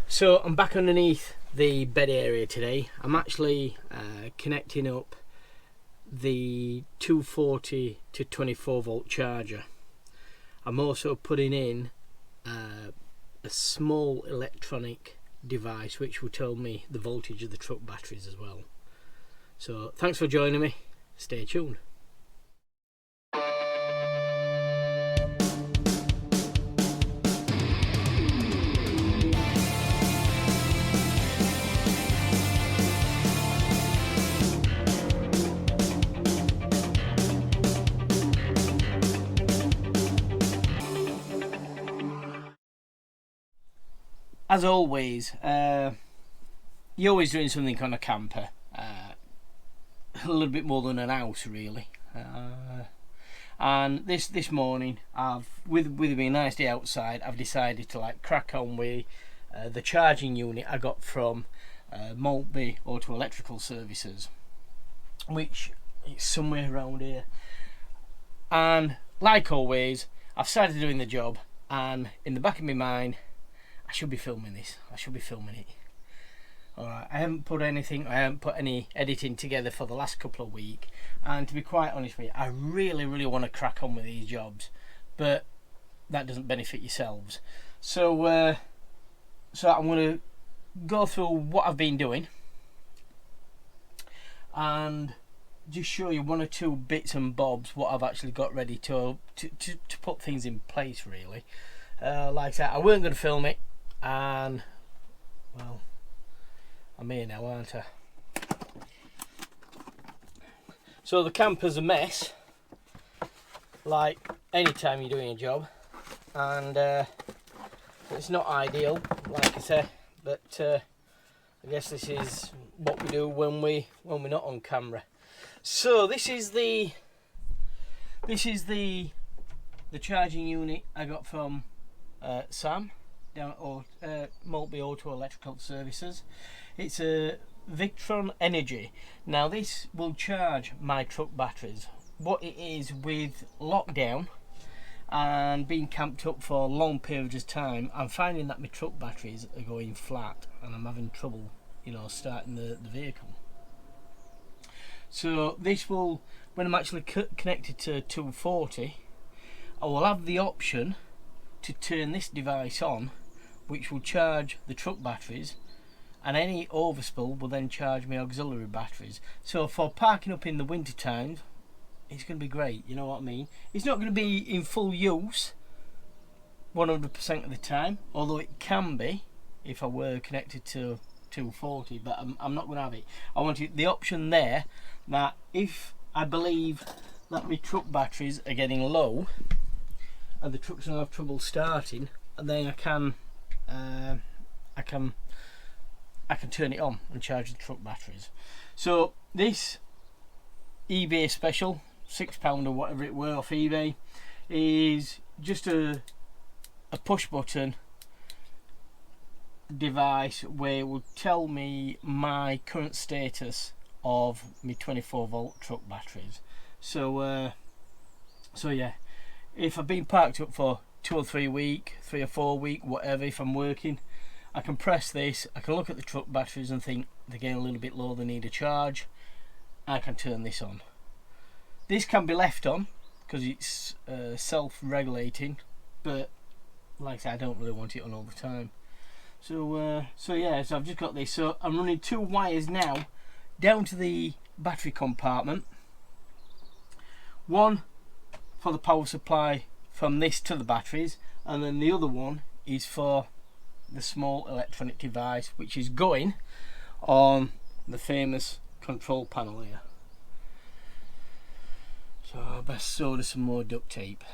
So I'm back underneath the bed area today. I'm actually connecting up the 240 to 24 volt charger. I'm also putting in a small electronic device which will tell me the voltage of the truck batteries as well. So thanks for joining me. Stay tuned. As always, you're always doing something on a camper, a little bit more than an house really. And this morning, with it being a nice day outside, I've decided to crack on with the charging unit I got from Maltby Auto Electrical Services, which is somewhere around here. And like always, I've started doing the job, and in the back of my mind, I should be filming this. I should be filming it. Alright, I haven't put any editing together for the last couple of weeks, and to be quite honest with you, I really want to crack on with these jobs, but that doesn't benefit yourselves. So I'm going to go through what I've been doing and just show you one or two bits and bobs what I've actually got ready to put things in place really. Like I said, I weren't going to film it, and well, I'm here now, aren't I? So the camper's a mess, like any time you're doing a job, and it's not ideal, like I say, but I guess this is what we do when we're not on camera. So this is the charging unit I got from Sam down at Maltby Auto Electrical Services. It's a Victron Energy. Now this will charge my truck batteries. What it is, with lockdown and being camped up for long periods of time, I'm finding that my truck batteries are going flat and I'm having trouble, starting the vehicle. So this will, when I'm actually connected to 240, I will have the option to turn this device on, which will charge the truck batteries, and any overspill will then charge my auxiliary batteries. So for parking up in the winter time, it's going to be great, you know what I mean? It's not going to be in full use 100% of the time, although it can be if I were connected to 240, but I'm not going to have it. I want the option there that if I believe that my truck batteries are getting low and the truck's gonna have trouble starting, and then I can turn it on and charge the truck batteries. So this eBay special, £6 or whatever it were off eBay, is just a push button device where it will tell me my current status of my 24 volt truck batteries. So yeah, if I've been parked up for 2 or 3 weeks, 3 or 4 weeks, whatever, if I'm working, I can press this, I can look at the truck batteries and think they're getting a little bit low, they need a charge. I can turn this on. This can be left on because it's self-regulating, but like I said, I don't really want it on all the time. So yeah, so I've just got this. So I'm running 2 wires now down to the battery compartment. One for the power supply from this to the batteries, and then the other one is for the small electronic device which is going on the famous control panel here. So I best solder some more duct tape.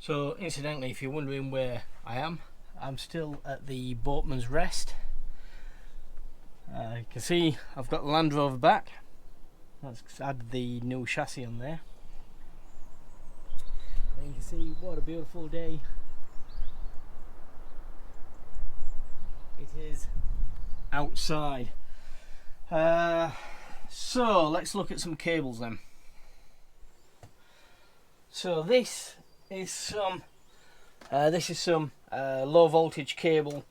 So incidentally, if you're wondering where I am, I'm still at the Boatman's Rest. You can see I've got the Land Rover back. Let's add the new chassis on there. And you can see what a beautiful day it is outside. So let's look at some cables then. So this is some This is some low voltage cable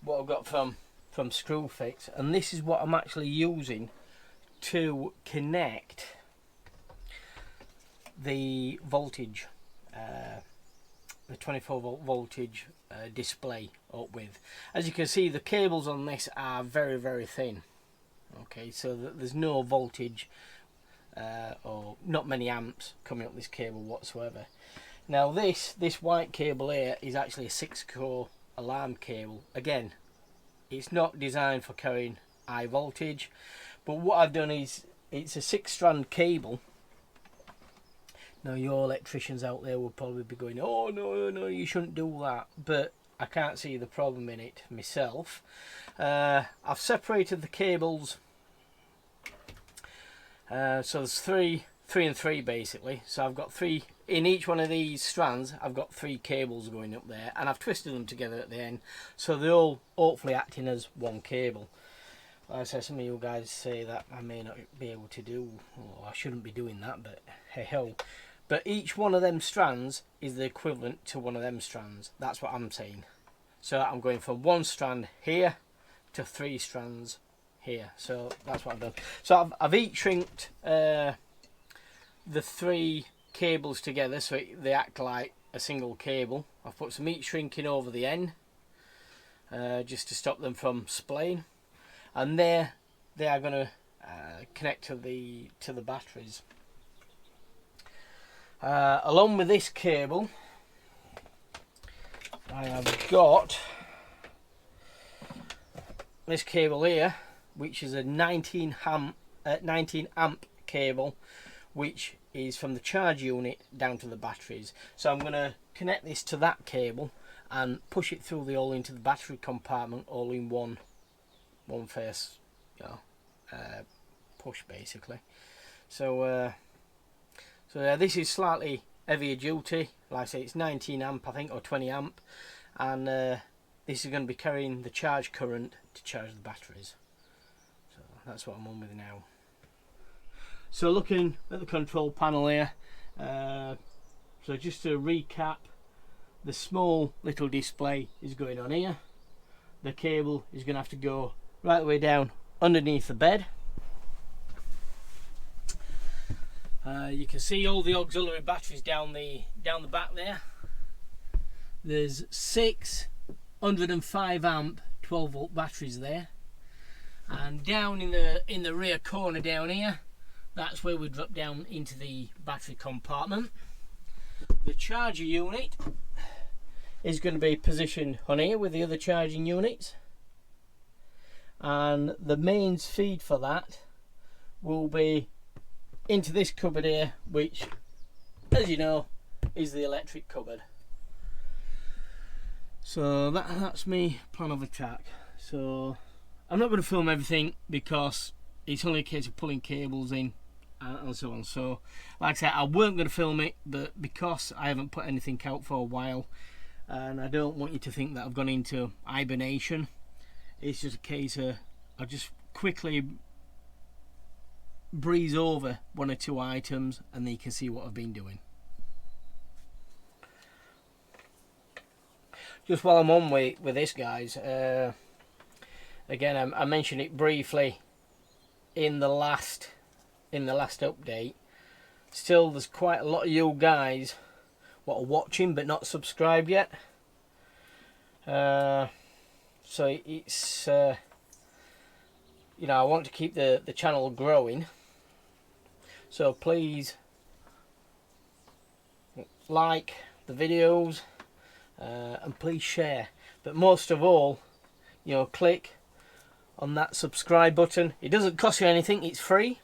what I've got from Soundfx, and this is what I'm actually using to connect the voltage, the 24 volt voltage display up with. As you can see, the cables on this are very thin. Okay, so there's no voltage or not many amps coming up this cable whatsoever. Now this white cable here is actually a 6-core alarm cable. Again, it's not designed for carrying high voltage, but what I've done is it's a 6-strand cable. Now your electricians out there will probably be going, oh no, you shouldn't do that, but I can't see the problem in it myself. I've separated the cables, so there's three and three basically. So I've got 3 in each one of these strands. I've got 3 cables going up there, and I've twisted them together at the end, so they're all hopefully acting as one cable. Like I said, some of you guys say that I may not be able to do, or I shouldn't be doing that, but hey ho. But each one of them strands is the equivalent to one of them strands. That's what I'm saying. So I'm going from 1 strand here to 3 strands here. So that's what I've done. So I've heat shrinked the 3 cables together so they act like a single cable. I've put some heat shrinking over the end just to stop them from splaying, and they are going to connect to the batteries. Along with this cable, I have got this cable here, which is a 19 amp cable, which is from the charge unit down to the batteries. So I'm going to connect this to that cable and push it through all into the battery compartment, all in one face, push basically. So this is slightly heavier duty. Like I say, it's 19 amp I think, or 20 amp, and this is going to be carrying the charge current to charge the batteries. So that's what I'm on with now. So looking at the control panel here, so just to recap, the small little display is going on here. The cable is going to have to go right the way down underneath the bed. You can see all the auxiliary batteries down the back there. There's 6 105 amp 12 volt batteries there, and down in the rear corner down here, that's where we drop down into the battery compartment. The charger unit is going to be positioned on here with the other charging units, and the mains feed for that will be into this cupboard here, which, as you know, is the electric cupboard. So that's me plan of attack. So I'm not going to film everything because it's only a case of pulling cables in and so on. So like I said, I weren't going to film it, but because I haven't put anything out for a while, and I don't want you to think that I've gone into hibernation, it's just a case of I'll just quickly breeze over 1 or 2 items, and then you can see what I've been doing. Just while I'm on with this, guys, again, I mentioned it briefly in the last update. Still, there's quite a lot of you guys what are watching but not subscribed yet. So it's I want to keep the channel growing. So please like the videos and please share. But most of all, click on that subscribe button. It doesn't cost you anything, it's free.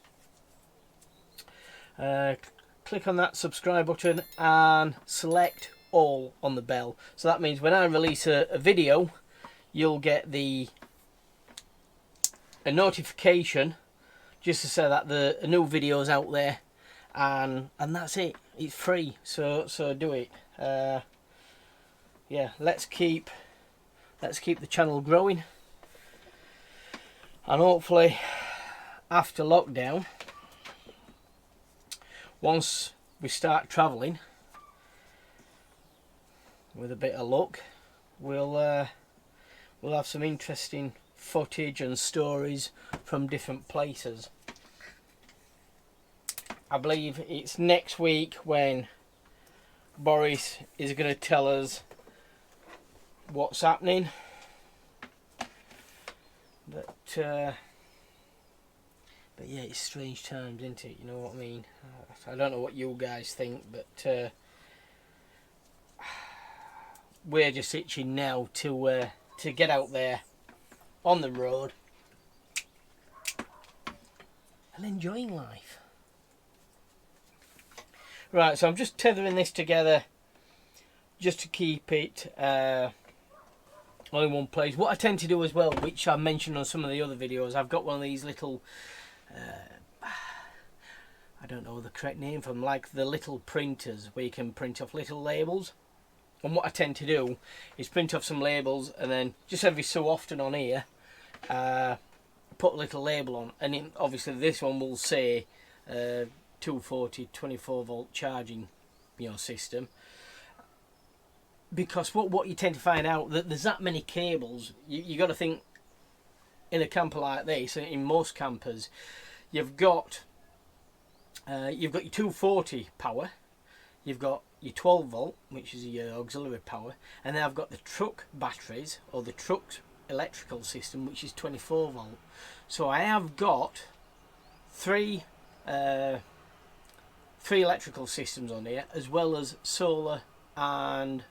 Click on that subscribe button and select all on the bell. So that means when I release a video, you'll get a notification just to say that a new video is out there, and that's it. It's free, so do it. Yeah, let's keep the channel growing, and hopefully after lockdown, once we start traveling, with a bit of luck, we'll have some interesting footage and stories from different places. I believe it's next week when Boris is going to tell us what's happening. But yeah, it's strange times, isn't it? You know what I mean? I don't know what you guys think, but we're just itching now to get out there on the road and enjoying life. Right, so I'm just tethering this together just to keep it all in one place. What I tend to do as well, which I mentioned on some of the other videos, I've got one of these little, I don't know the correct name for them, like the little printers where you can print off little labels. And what I tend to do is print off some labels and then just every so often on here, put a little label on. And obviously this one will say 240 24 volt charging, you know, system. Because what you tend to find out that there's that many cables, you got to think in a camper like this, in most campers, you've got your 240 power, you've got your 12 volt, which is your auxiliary power, and then I've got the truck batteries or the truck's electrical system, which is 24 volt. So I have got three electrical systems on here, as well as solar and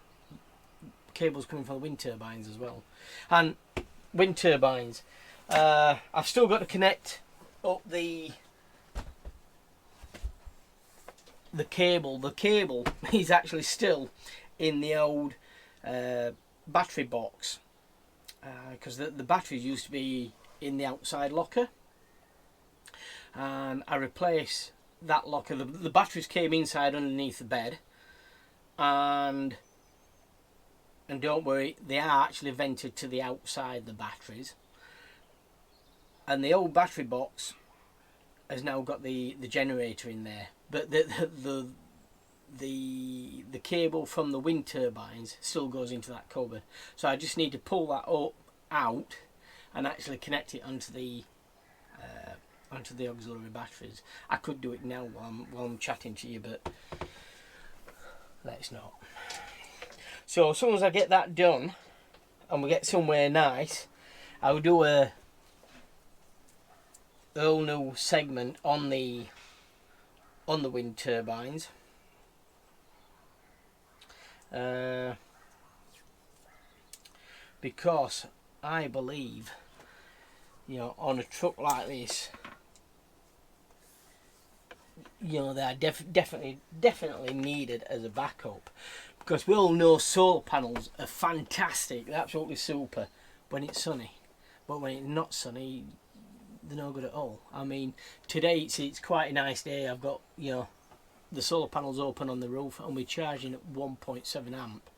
cables coming from the wind turbines as well. And wind turbines, I've still got to connect up the cable. The cable is actually still in the old battery box, because the batteries used to be in the outside locker, and I replaced that locker. The batteries came inside underneath the bed, and don't worry, they are actually vented to the outside, the batteries. And the old battery box has now got the generator in there, but the cable from the wind turbines still goes into that cupboard. So I just need to pull that up out and actually connect it onto the auxiliary batteries. I could do it now while I'm chatting to you, but let's not. So as soon as I get that done and we get somewhere nice, I'll do a whole new segment on the wind turbines. Because I believe, you know, on a truck like this, you know, they are definitely needed as a backup. Because we all know solar panels are fantastic, they're absolutely super when it's sunny, but when it's not sunny, they're no good at all. I mean, today it's quite a nice day. I've got, you know, the solar panels open on the roof and we're charging at 1.7 amp.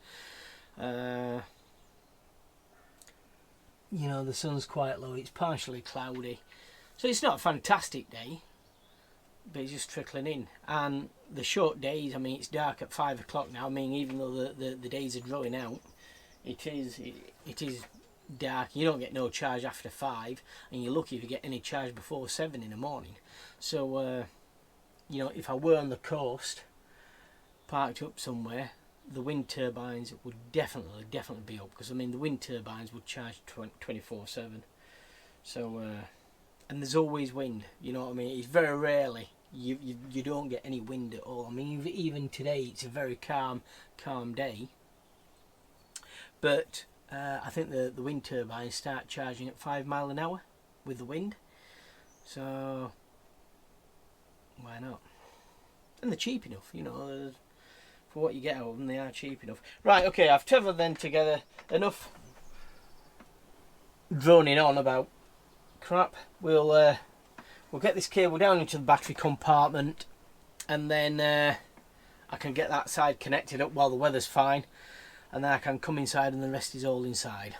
You know, the sun's quite low, it's partially cloudy, so it's not a fantastic day, but it's just trickling in. And the short days, I mean, it's dark at 5 o'clock now. I mean, even though the days are drawing out, it is dark. You don't get no charge after 5, and you're lucky if you get any charge before 7 in the morning. So you know, if I were on the coast, parked up somewhere, the wind turbines would definitely be up, because I mean the wind turbines would charge 24/7. So and there's always wind, you know what I mean. It's very rarely you don't get any wind at all. I mean, even today it's a very calm day, but I think the wind turbines start charging at 5 miles an hour with the wind, so why not? And they're cheap enough, you know, for what you get out of them. They are cheap enough. Right, okay, I've tethered them together. Enough droning on about crap. We'll get this cable down into the battery compartment, and then I can get that side connected up while the weather's fine, and then I can come inside and the rest is all inside.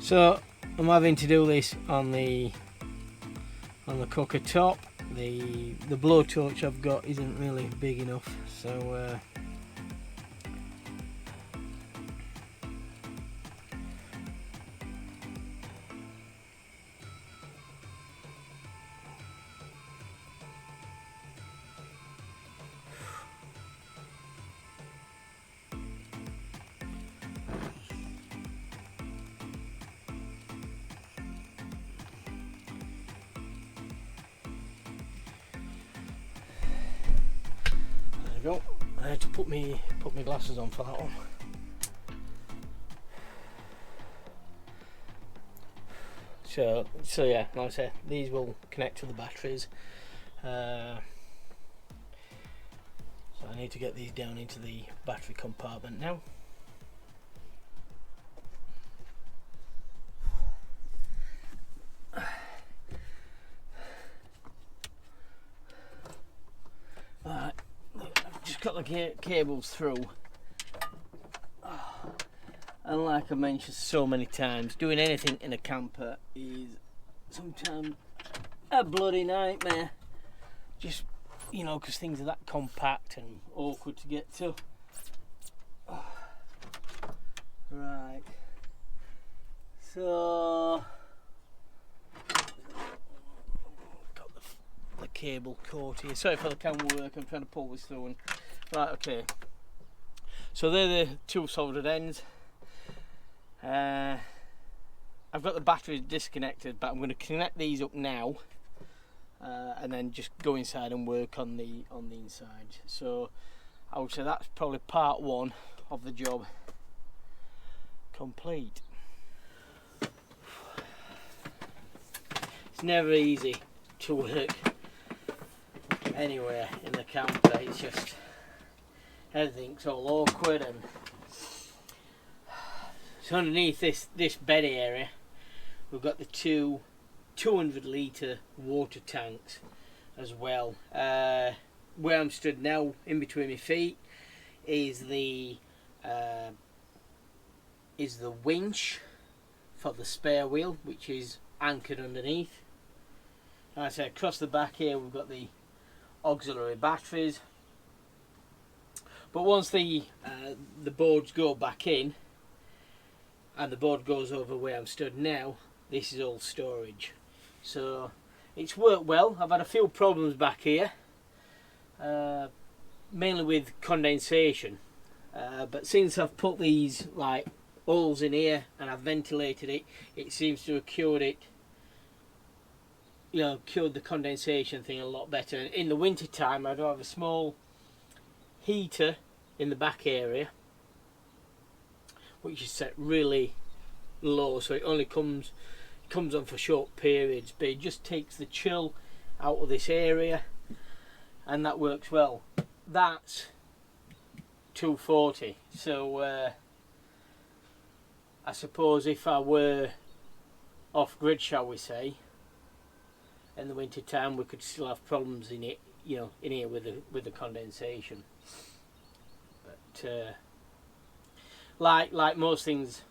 So I'm having to do this on the cooker top. The blowtorch I've got isn't really big enough, so there we go. I had to put my glasses on for that one. So yeah, like I say, these will connect to the batteries. So I need to get these down into the battery compartment now. Alright, I've just got the cables through. And like I mentioned so many times, doing anything in a camper is sometimes a bloody nightmare. Just, you know, because things are that compact and awkward to get to. Right. So, got the cable caught here. Sorry for the camera work, I'm trying to pull this through. Right, okay. So they're the two soldered ends. I've got the batteries disconnected, but I'm going to connect these up now, and then just go inside and work on the inside. So I would say that's probably part one of the job complete. It's never easy to work anywhere in the camper. It's just everything's all awkward. And so underneath this bed area, we've got the two 200 litre water tanks as well. Where I'm stood now, in between my feet, is the winch for the spare wheel, which is anchored underneath. Like I say, across the back here we've got the auxiliary batteries. But once the boards go back in, and the board goes over where I'm stood now, this is all storage. So it's worked well. I've had a few problems back here, mainly with condensation, but since I've put these like holes in here and I've ventilated it, it seems to have cured it, you know, cured the condensation thing a lot better. In the winter time I do have a small heater in the back area, which is set really low, so it only comes on for short periods, but it just takes the chill out of this area, and that works well. That's 240. So I suppose if I were off grid, shall we say, in the winter time, we could still have problems in it, you know, in here with the condensation. But like most things,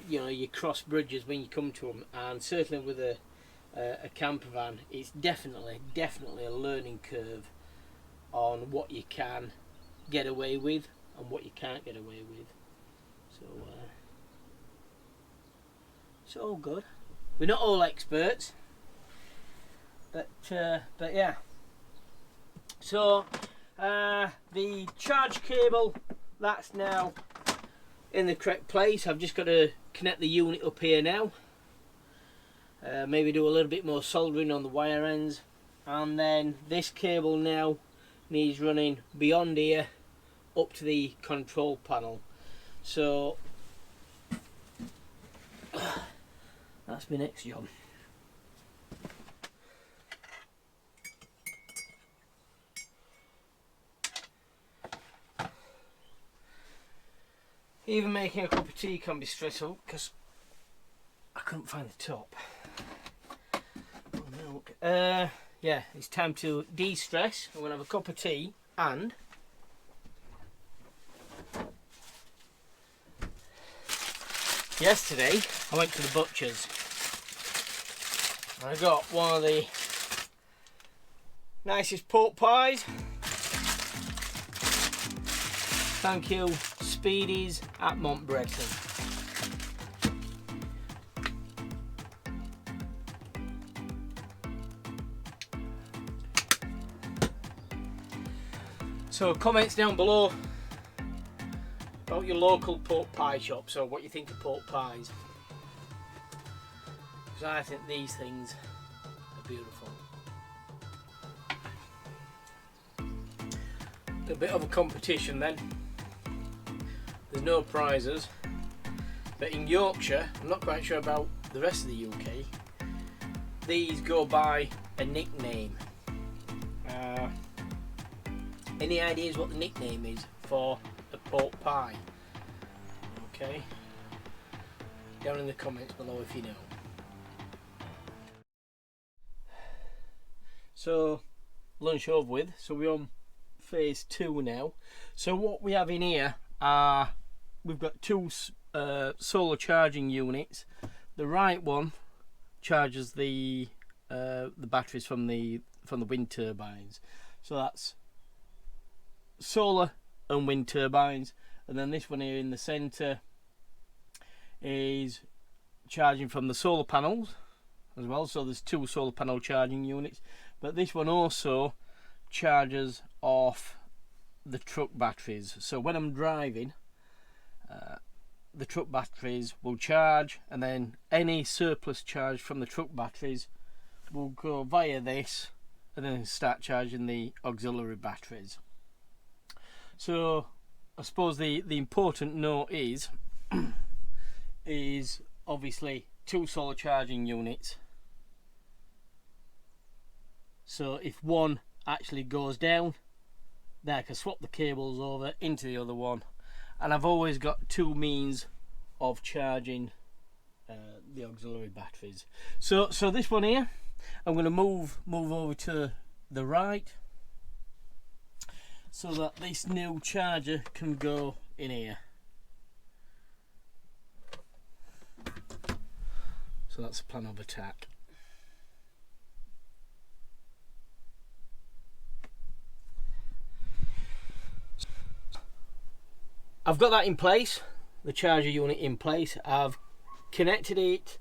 you know, you cross bridges when you come to them, and certainly with a camper van, it's definitely a learning curve on what you can get away with and what you can't get away with. So it's all good. We're not all experts, but yeah. So the charge cable, that's now in the correct place. I've just got to connect the unit up here now, maybe do a little bit more soldering on the wire ends, and then this cable now needs running beyond here up to the control panel. So that's my next job. Even making a cup of tea can be stressful because I couldn't find the top. Milk. Yeah, it's time to de-stress. I'm going to have a cup of tea and Yesterday I went to the butcher's and I got one of the nicest pork pies. Thank you, Speedies at Montbreton. So comments down below about your local pork pie shop, so what you think of pork pies. Because I think these things are beautiful. A bit of a competition then. There's no prizes, but in Yorkshire, I'm not quite sure about the rest of the UK, these go by a nickname. Any ideas what the nickname is for a pork pie? Okay, down in the comments below if you know. So lunch over with, so we're on phase 2 now. So what we have in here are, we've got two solar charging units. The right one charges the batteries from the wind turbines, so that's solar and wind turbines. And then this one here in the center is charging from the solar panels as well, so there's two solar panel charging units. But this one also charges off the truck batteries, so when I'm driving, the truck batteries will charge, and then any surplus charge from the truck batteries will go via this and then start charging the auxiliary batteries. So I suppose the important note is is obviously two solar charging units, so if one actually goes down, then I can swap the cables over into the other one, and I've always got two means of charging the auxiliary batteries. So this one here, I'm going to move over to the right so that this new charger can go in here. So that's the plan of attack. I've got that in place, the charger unit in place. I've connected it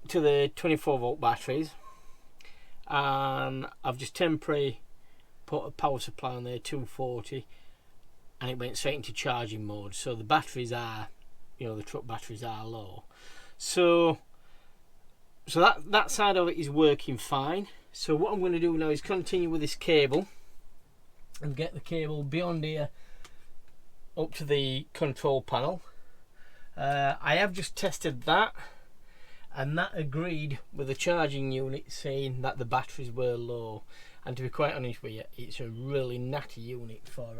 to the 24 volt batteries, and I've just temporarily put a power supply on there, 240, and it went straight into charging mode. So the batteries are, the truck batteries are low. So that side of it is working fine. So what I'm going to do now is continue with this cable and get the cable beyond here up to the control panel. I have just tested that, and that agreed with the charging unit saying that the batteries were low. And to be quite honest with you, it's a really natty unit for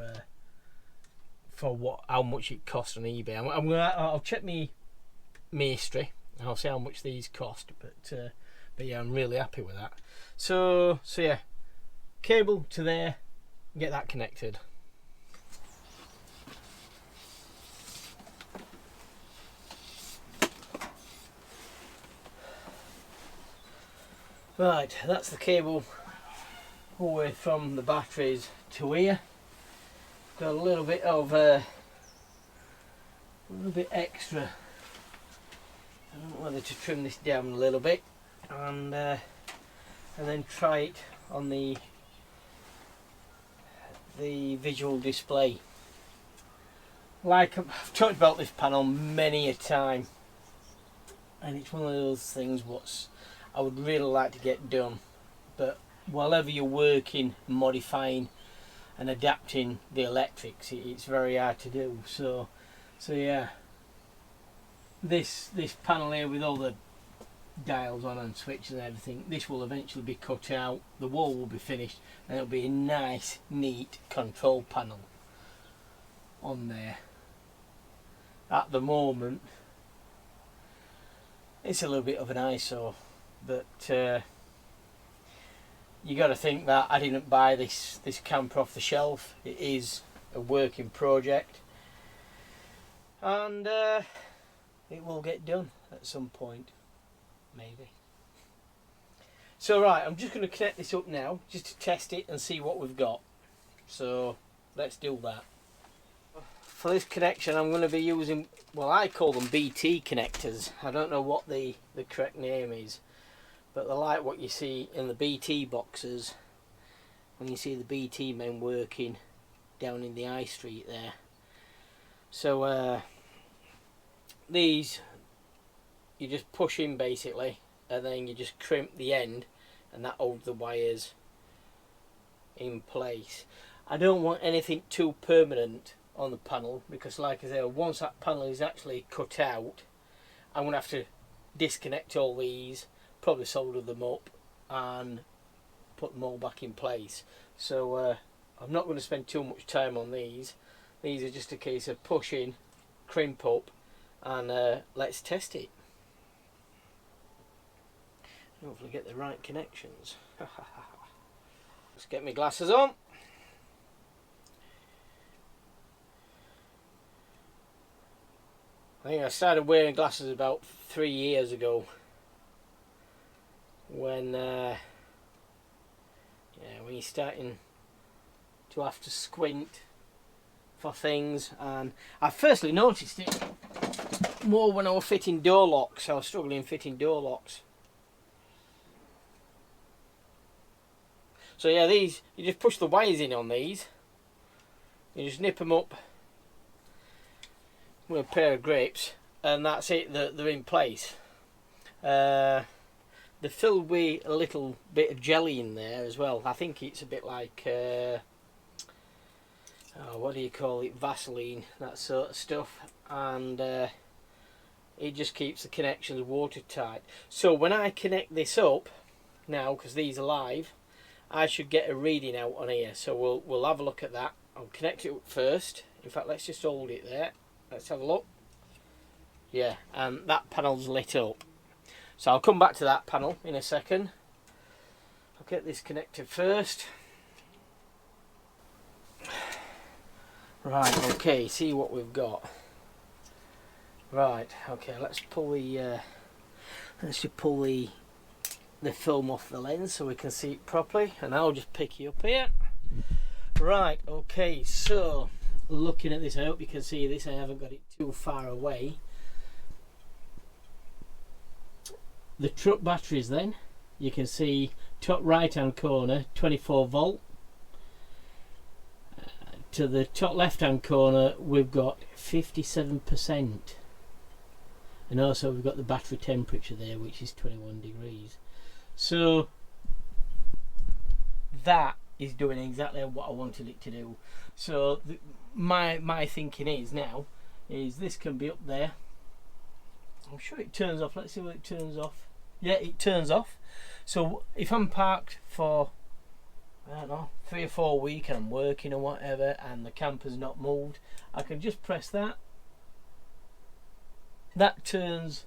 how much it costs on eBay. I'll check my history and I'll see how much these cost. But yeah, I'm really happy with that. So yeah, cable to there, get that connected. Right, that's the cable all the way from the batteries to here. Got a little bit of extra. I don't know whether to trim this down a little bit and then try it on the visual display. Like I've talked about this panel many a time, and it's one of those things what I would really like to get done, but whilever you're working, modifying and adapting the electrics, it's very hard to do. So yeah, this panel here with all the dials on and switches and everything, this will eventually be cut out, the wall will be finished, and it'll be a nice neat control panel on there. At the moment it's a little bit of an eyesore, but you got to think that I didn't buy this camper off the shelf. It is a working project, and it will get done at some point, maybe. So right, I'm just going to connect this up now, just to test it and see what we've got. So let's do that. For this connection I'm going to be using, well, I call them BT connectors. I don't know what the correct name is, but they're like what you see in the BT boxes when you see the BT men working down in the high street there. So these you just push in basically, and then you just crimp the end, and that holds the wires in place. I don't want anything too permanent on the panel, because like I said, once that panel is actually cut out, I'm going to have to disconnect all these, probably solder them up and put them all back in place. So I'm not going to spend too much time on these. These are just a case of push in, crimp up, and let's test it. Hopefully get the right connections. Let's get my glasses on. I think I started wearing glasses about 3 years ago, when when you're starting to have to squint for things. And I firstly noticed it more when I was fitting door locks. I was struggling fitting door locks. So yeah, these, you just push the wires in on these, you just nip them up with a pair of grips, and that's it, they're in place. They're filled with a little bit of jelly in there as well. I think it's a bit like what do you call it, Vaseline, that sort of stuff, and it just keeps the connections watertight. So when I connect this up now, because these are live, I should get a reading out on here. So we'll have a look at that. I'll connect it up first. In fact, let's just hold it there. Let's have a look. Yeah, and that panel's lit up. So I'll come back to that panel in a second. I'll get this connected first. Right, okay, see what we've got. Right, okay, let's pull the the film off the lens so we can see it properly, and I'll just pick you up here. Right, okay, so looking at this, I hope you can see this, I haven't got it too far away. The truck batteries then, you can see top right hand corner 24 volt. To the top left hand corner we've got 57%, and also we've got the battery temperature there, which is 21 degrees. So that is doing exactly what I wanted it to do. So my thinking is now is this can be up there. I'm sure it turns off. Let's see what it turns off. Yeah, it turns off. So if I'm parked for, I don't know, 3 or 4 weeks and I'm working or whatever, and the camper's not moved, I can just press that. That turns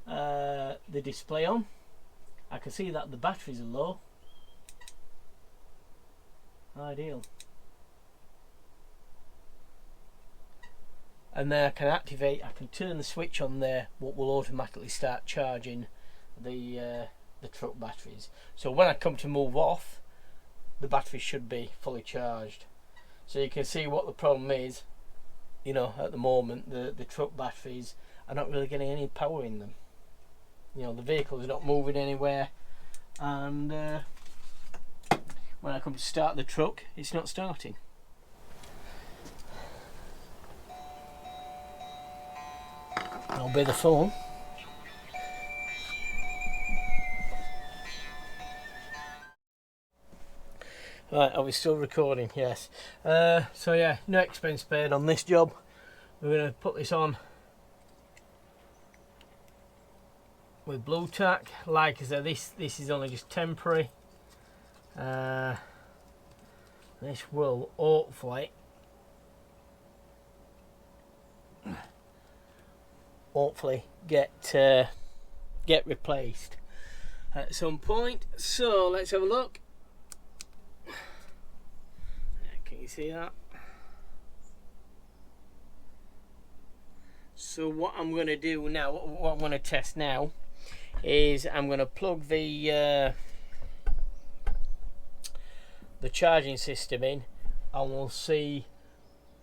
the display on. I can see that the batteries are low. Ideal. And then I can activate, I can turn the switch on there, what will automatically start charging the truck batteries. So when I come to move off, the battery should be fully charged. So you can see what the problem is. You know, at the moment the truck batteries are not really getting any power in them. You know, the vehicle is not moving anywhere, and when I come to start the truck, it's not starting. I'll be the phone. Right, are we still recording? Yes. So yeah, no expense spared on this job. We're going to put this on with blue tack. Like I said, this is only just temporary. This will hopefully get replaced at some point. So let's have a look. Can you see that? So what I'm going to do now, what I'm going to test now, is I'm going to plug the charging system in, and we'll see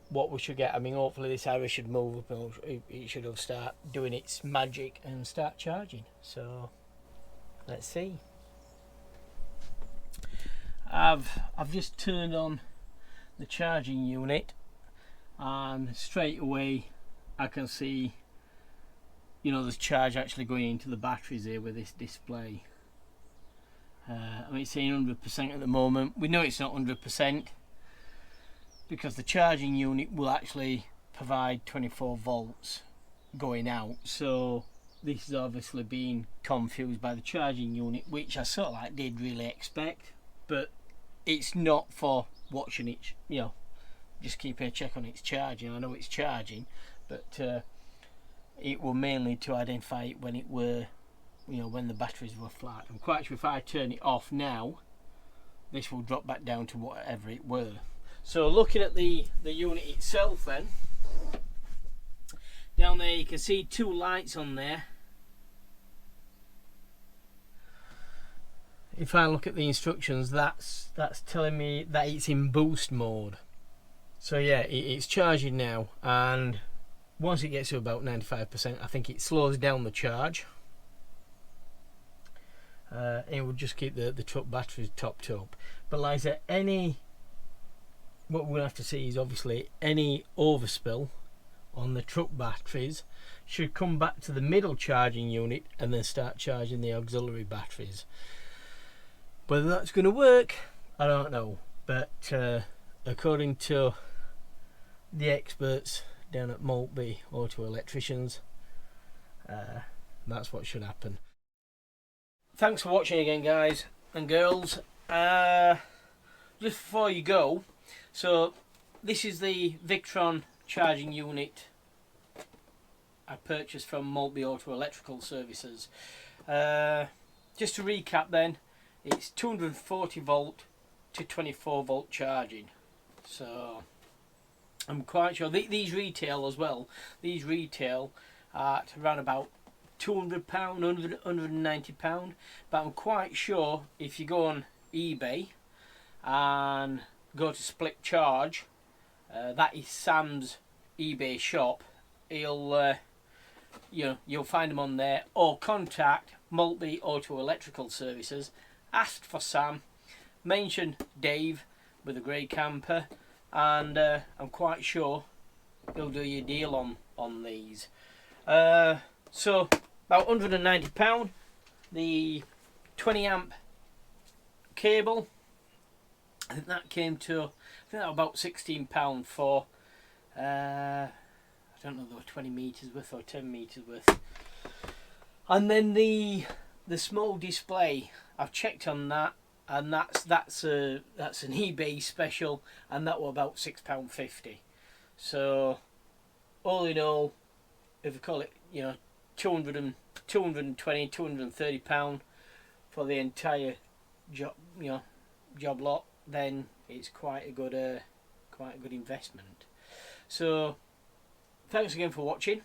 what we should get. I mean, hopefully this arrow should move up and it should have start doing its magic and start charging. So let's see. I've just turned on the charging unit, and straight away I can see, you know, there's charge actually going into the batteries here with this display. I mean, it's saying 100% at the moment. We know it's not 100% because the charging unit will actually provide 24 volts going out. So this is obviously being confused by the charging unit, which I sort of like did really expect, but it's not for watching it, you know, just keeping a check on its charging. I know it's charging, but it will mainly to identify it when it were, you know, when the batteries were flat. I'm quite sure if I turn it off now, this will drop back down to whatever it were. So looking at the unit itself then, down there you can see two lights on there. If I look at the instructions, that's telling me that it's in boost mode. So yeah, it's charging now, and once it gets to about 95%, I think it slows down the charge. It will just keep the truck batteries topped up. But like I said, what we're going to have to see is obviously any overspill on the truck batteries should come back to the middle charging unit and then start charging the auxiliary batteries. Whether that's going to work, I don't know, but according to the experts down at Maltby Auto Electricians, that's what should happen. Thanks for watching again, guys and girls. Just before you go, so this is the Victron charging unit I purchased from Maltby Auto Electrical Services. Just to recap then, it's 240 volt to 24 volt charging. So I'm quite sure these retail as well. These retail at around about £200, £190, but I'm quite sure if you go on eBay and go to Split Charge, that is Sam's eBay shop, you'll find them on there, or contact Maltby Auto Electrical Services, ask for Sam, mention Dave with a grey camper, and I'm quite sure he'll do you a deal on these. So about £190. The 20 amp cable, I think that came to, about £16 for, I don't know, they were 20 metres worth or 10 metres worth. And then the small display, I've checked on that, and that's an eBay special, and that was about £6.50. So all in all, if we call it, you know, £220, £230 for the entire job, you know, job lot, then it's quite a good investment. So thanks again for watching.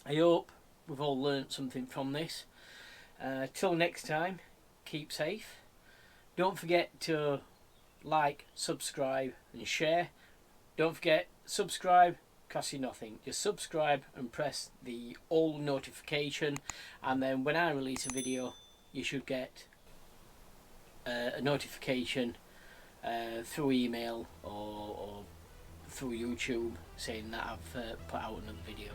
I hope we've all learnt something from this. Till next time, keep safe. Don't forget to like, subscribe and share. Don't forget, subscribe costs you nothing. Just subscribe and press the all notification, and then when I release a video you should get a notification through email or through YouTube saying that I've put out another video.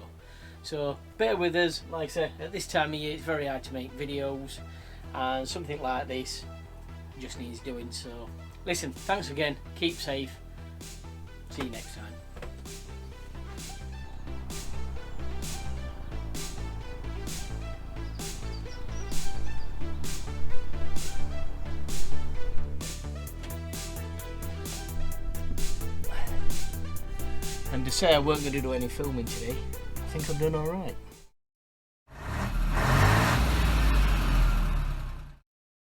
So bear with us. Like I said, at this time of year it's very hard to make videos, and something like this just needs doing. So listen, thanks again, keep safe, see you next time. And to say I weren't going to do any filming today, I think I've done alright.